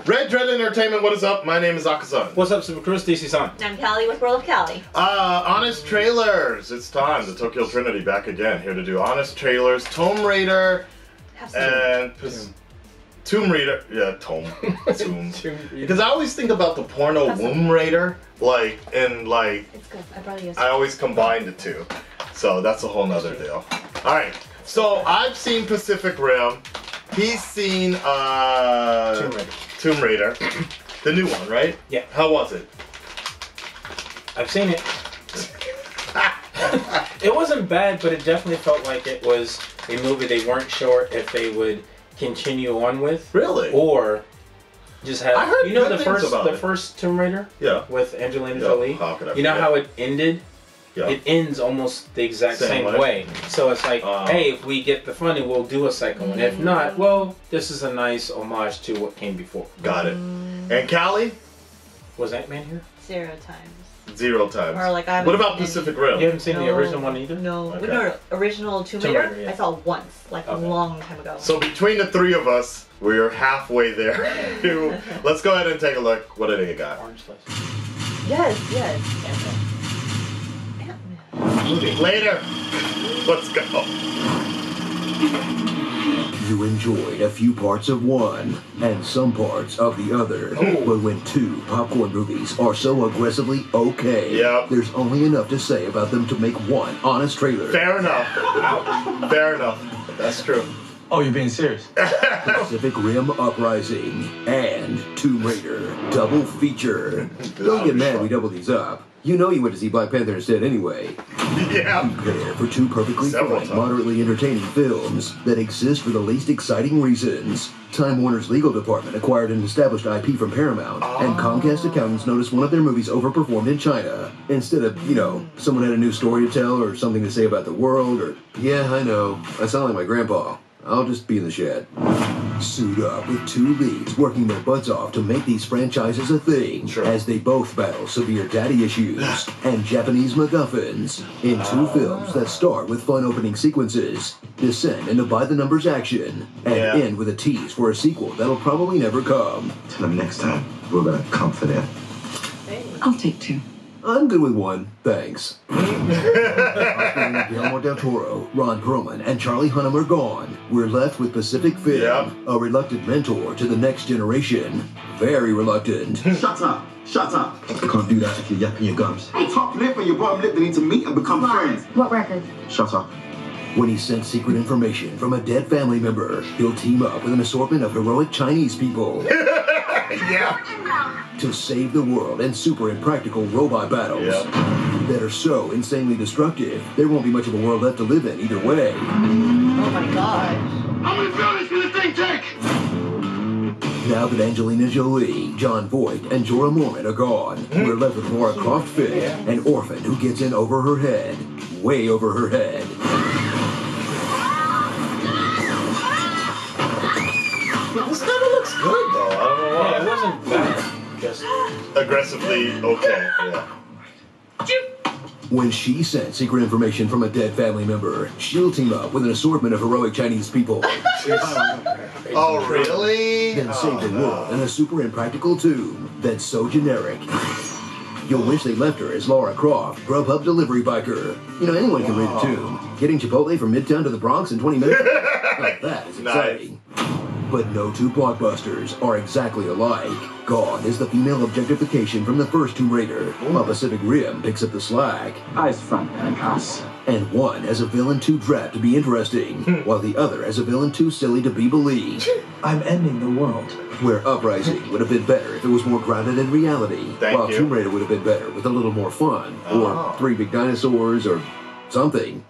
Red Dread Entertainment, what is up? My name is Akasan. What's up, Super Cruz? DC-san. I'm Callie with World of Callie. Honest Trailers. It's time. The Tokyo Trinity back again. Here to do Honest Trailers, Tomb Raider, and Tomb Raider. Yeah, Tomb. Because I always think about the porno Womb Raider, it's good. I always combine the two. So that's a whole nother deal. Alright, so I've seen Pacific Rim. He's seen Tomb Raider. The new one, right? Yeah. How was it? I've seen it. It wasn't bad, but it definitely felt like it was a movie they weren't sure if they would continue on with. Really? Or just have, I heard you know, good the first Tomb Raider? Yeah. With Angelina Jolie? How could I you know forget? how it ended? Yeah. It ends almost the exact same way. So it's like, hey, if we get the funding, we'll do a second one. If not, well, this is a nice homage to what came before. Got it. And Callie? Was Ant-Man here? 0 times. 0 times. Or like what about Pacific Rim? You haven't seen the original one either? No. Okay. No, original Tomb Raider, yeah. I saw once, like a long time ago. So between the three of us, we're halfway there. Let's go ahead and take a look. What did they got? Orange slice. Yes. Ant-Man. Later. Let's go. You enjoyed a few parts of one and some parts of the other. But when two popcorn movies are so aggressively okay, there's only enough to say about them to make one honest trailer. Fair enough. Fair enough. That's true. Oh, you're being serious? Pacific Rim Uprising and Tomb Raider double feature. Don't get mad we double these up. You know you went to see Black Panther instead anyway. Yeah. Prepare for two perfectly fine, moderately entertaining films that exist for the least exciting reasons. Time Warner's legal department acquired an established IP from Paramount, and Comcast accountants noticed one of their movies overperformed in China. Instead of, you know, someone had a new story to tell or something to say about the world, or, yeah, I know, I sound like my grandpa. I'll just be in the shed. Suit up with two leads working their butts off to make these franchises a thing, as they both battle severe daddy issues and Japanese MacGuffins in two films that start with fun opening sequences, descend into by-the-numbers action, and end with a tease for a sequel that'll probably never come. Tell them next time we're gonna come for them. I'll take 2. I'm good with 1, thanks. Guillermo del Toro, Ron Perlman, and Charlie Hunnam are gone. We're left with Pacific Film, a reluctant mentor to the next generation. Very reluctant. Shut up! Shut up! You can't do that if you're yapping your gums. Hey, top lip and your bottom lip, they need to meet and become friends. What record? Shut up. When he sent secret information from a dead family member, he'll team up with an assortment of heroic Chinese people. To save the world in super impractical robot battles that are so insanely destructive, there won't be much of a world left to live in either way. Oh my god. How many buildings can this thing take? Now that Angelina Jolie, Jon Voight, and Jorah Mormont are gone, we're left with Lara Croft Fit, an orphan who gets in over her head. Way over her head. This kind of looks good, though. I don't know why. Yeah, it wasn't bad. Just aggressively okay. Yeah. When she sent secret information from a dead family member, she'll team up with an assortment of heroic Chinese people. Oh, really? Then save the world in a super impractical tomb that's so generic. You'll wish they left her as Lara Croft, Grubhub delivery biker. You know, anyone can read a tomb. Getting Chipotle from Midtown to the Bronx in 20 minutes? Now that is exciting. But no two blockbusters are exactly alike. Gone is the female objectification from the first Tomb Raider, while Pacific Rim picks up the slack. Eyes front and ass. And one has a villain too drab to be interesting, while the other has a villain too silly to be believed. I'm ending the world. Where Uprising would have been better if it was more grounded in reality, while Tomb Raider would have been better with a little more fun, or 3 big dinosaurs, or something.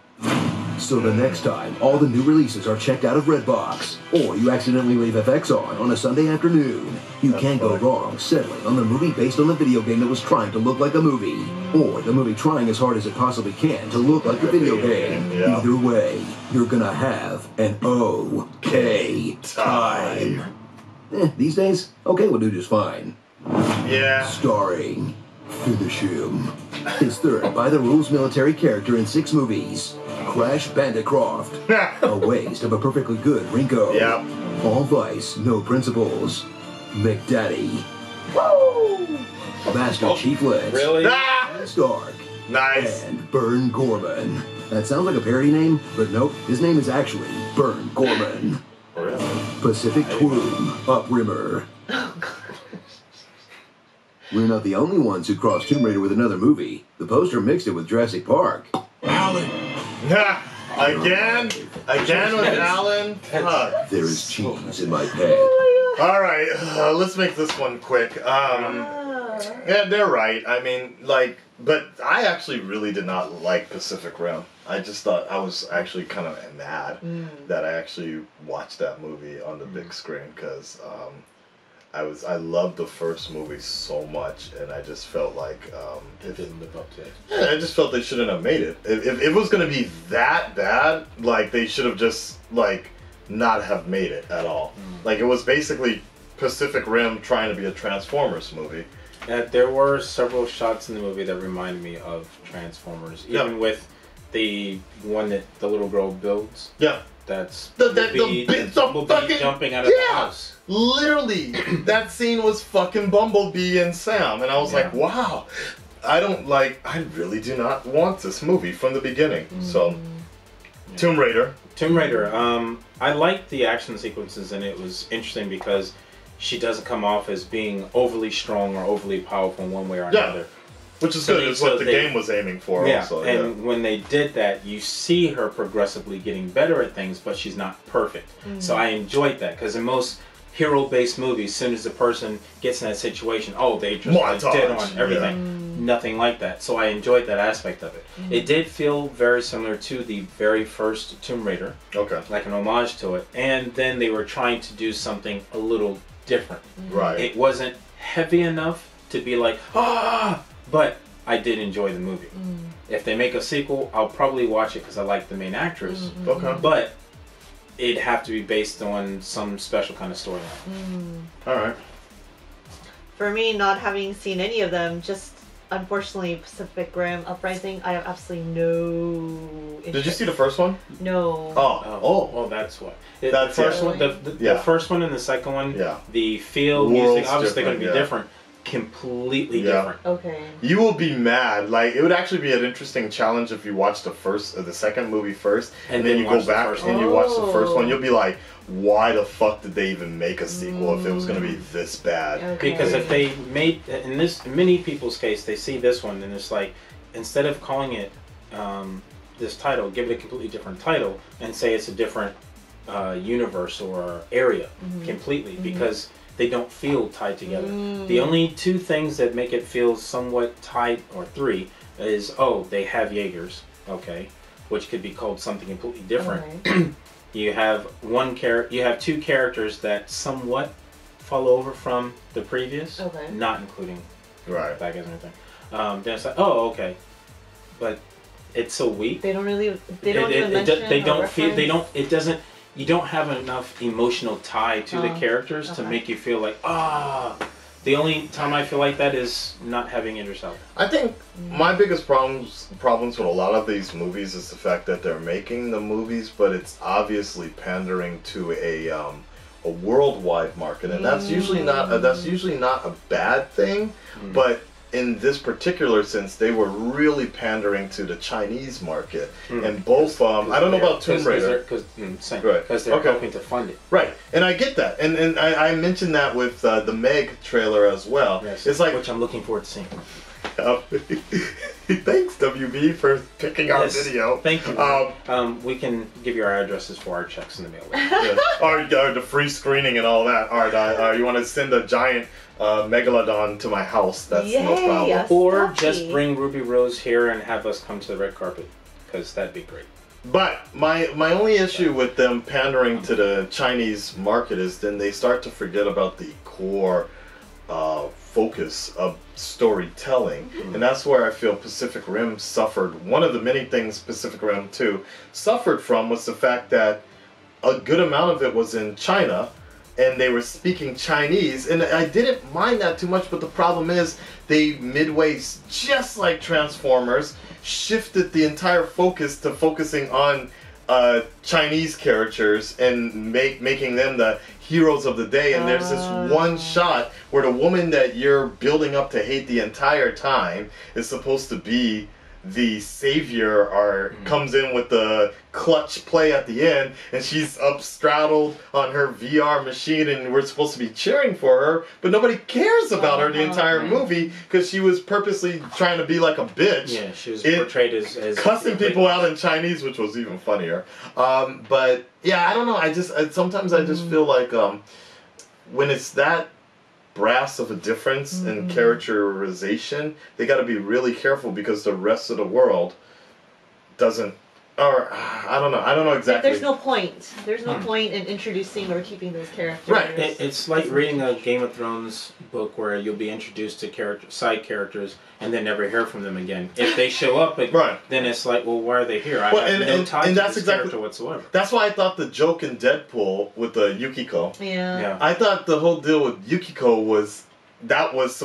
So the next time all the new releases are checked out of Redbox, or you accidentally leave FX on a Sunday afternoon, you can't go wrong settling on the movie based on the video game that was trying to look like a movie, or the movie trying as hard as it possibly can to look like a video game. Either way, you're gonna have an okay time. These days, okay will do just fine. Yeah. Starring Finish Him. His third by-the-rules military character in 6 movies. Crash Bandicroft. A waste of a perfectly good Rinko. Yep. All vice, no principles. McDaddy, Master Chief Lance, Really? Stark, Nice. and Burn Gorman. That sounds like a parody name, but nope, his name is actually Burn Gorman. Pacific Twom, Uprimmer. We're not the only ones who crossed Tomb Raider with another movie. The poster mixed it with Jurassic Park. Alan. Again with Alan. Fuck. There is cheese in my pad. All right, let's make this one quick. Yeah, they're right. I mean, like, but I actually really did not like Pacific Rim. I just thought I was actually kind of mad that I actually watched that movie on the big screen because I loved the first movie so much, and I just felt like it didn't live up to it. Yeah, I just felt they shouldn't have made it. If it was gonna be that bad, like they should have just like not have made it at all. Like it was basically Pacific Rim trying to be a Transformers movie. There were several shots in the movie that reminded me of Transformers, even with the one that the little girl builds. Yeah. That's the Bumblebee jumping out of the house. Literally, that scene was fucking Bumblebee and Sam, and I was like, wow. I really do not want this movie from the beginning. So, Tomb Raider. Tomb Raider. I liked the action sequences, and it was interesting because she doesn't come off as being overly strong or overly powerful in one way or another. Which is good. It's what the game was aiming for. Yeah, also. And when they did that, you see her progressively getting better at things, but she's not perfect. So I enjoyed that because in most hero-based movies, as soon as the person gets in that situation, they just dead on everything. Nothing like that. So I enjoyed that aspect of it. It did feel very similar to the very first Tomb Raider. Okay. Like an homage to it. And then they were trying to do something a little different. Right. It wasn't heavy enough to be like, but I did enjoy the movie. If they make a sequel, I'll probably watch it because I like the main actress. Okay. But it'd have to be based on some special kind of storyline. All right. For me, not having seen any of them, just unfortunately Pacific Rim, Uprising, I have absolutely no interest. Did you see the first one? No. Oh, that's what. That's the first one. The first one and the second one. Yeah. The feel, music, obviously going to be different. Completely different. Okay. You will be mad. Like it would actually be an interesting challenge if you watch the second movie first, and then you go back and you watch the first one. You'll be like, why the fuck did they even make a sequel if it was going to be this bad? Okay. Because if they made in many people's case, they see this one and it's like, instead of calling it this title, give it a completely different title and say it's a different universe or area completely because they don't feel tied together. The only two things that make it feel somewhat tied, or three, is they have Jaegers, which could be called something completely different. You have you have two characters that somewhat fall over from the previous, not including bad guys or anything. Then it's like, but it's so weak. They don't really. They don't even mention. They don't feel. They don't. It doesn't. You don't have enough emotional tie to the characters to make you feel like, The only time I feel like that is not having Idris Elba. I think my biggest problems with a lot of these movies is the fact that they're making the movies, but it's obviously pandering to a worldwide market, and that's usually not a bad thing, but in this particular sense, they were really pandering to the Chinese market, and both. I don't know about Tomb Raider because they're hoping to fund it. Right, and I get that, and I mentioned that with the Meg trailer as well. Yes, it's like which I'm looking forward to seeing. Thanks, WB, for picking our video. Thank you. We can give you our addresses for our checks in the mail. Or the free screening and all that. All right, you want to send a giant megalodon to my house? That's no problem. Or just bring Ruby Rose here and have us come to the red carpet, because that'd be great. But my only issue with them pandering to the Chinese market is then they start to forget about the core focus of storytelling, and that's where I feel Pacific Rim suffered. One of the many things Pacific Rim 2 suffered from was the fact that a good amount of it was in China, and they were speaking Chinese, and I didn't mind that too much, but the problem is they midway, just like Transformers, shifted the entire focus to focusing on Chinese characters and making them the heroes of the day, and there's this one shot where the woman that you're building up to hate the entire time is supposed to be the savior, or comes in with the clutch play at the end, and she's up straddled on her VR machine, and we're supposed to be cheering for her, but nobody cares about her the entire movie because she was purposely trying to be like a bitch. Yeah, she was portrayed as cussing people out in Chinese, which was even funnier. But yeah, I don't know. Sometimes I just feel like when it's that brass of a difference in characterization, they got to be really careful because the rest of the world doesn't. Or I don't know exactly. There's no point. There's no point in introducing or keeping those characters. Right. It's like reading a Game of Thrones book where you'll be introduced to side characters and then never hear from them again. If they show up, then it's like, well, why are they here? I have no time to this character whatsoever. That's why I thought the joke in Deadpool with the Yukiko. Yeah. I thought the whole deal with Yukiko was that was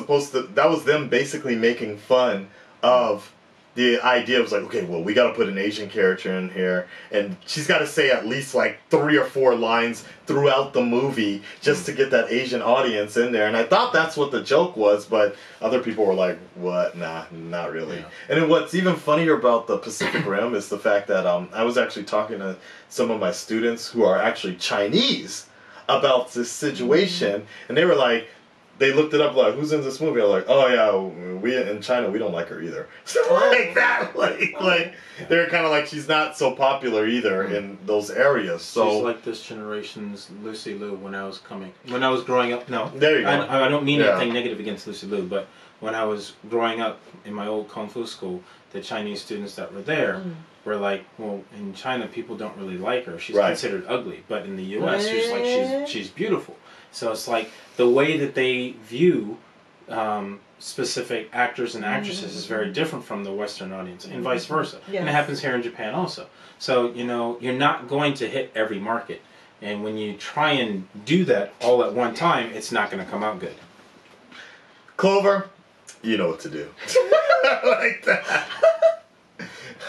them basically making fun of the idea. Was like, okay, well, we got to put an Asian character in here, and she's got to say at least like 3 or 4 lines throughout the movie just to get that Asian audience in there. And I thought that's what the joke was, but other people were like, what? Nah, not really. Yeah. And then what's even funnier about the Pacific Rim is the fact that I was actually talking to some of my students who are actually Chinese about this situation, and they were like, they looked it up like, who's in this movie? I'm like, oh yeah, we in China, we don't like her either. So like that, like they're kind of like, she's not so popular either in those areas. So she's like this generation's Lucy Liu when I was growing up. No, there you go. I don't mean anything negative against Lucy Liu, but when I was growing up in my old kung fu school, the Chinese students that were there were like, well, in China people don't really like her. She's considered ugly, but in the U.S. she's beautiful. So it's like the way that they view specific actors and actresses is very different from the Western audience, and vice versa. Yes. And it happens here in Japan also. So, you're not going to hit every market. And when you try and do that all at one time, it's not going to come out good. Clover, you know what to do. Like that.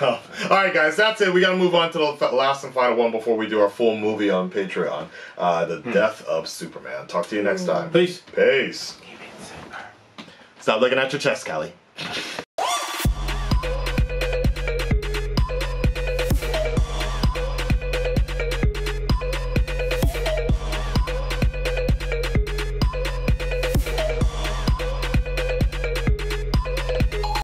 Oh. Alright guys, that's it. We gotta move on to the last and final one before we do our full movie on Patreon. The Death of Superman. Talk to you next time. Peace. Peace. Stop looking at your chest, Callie.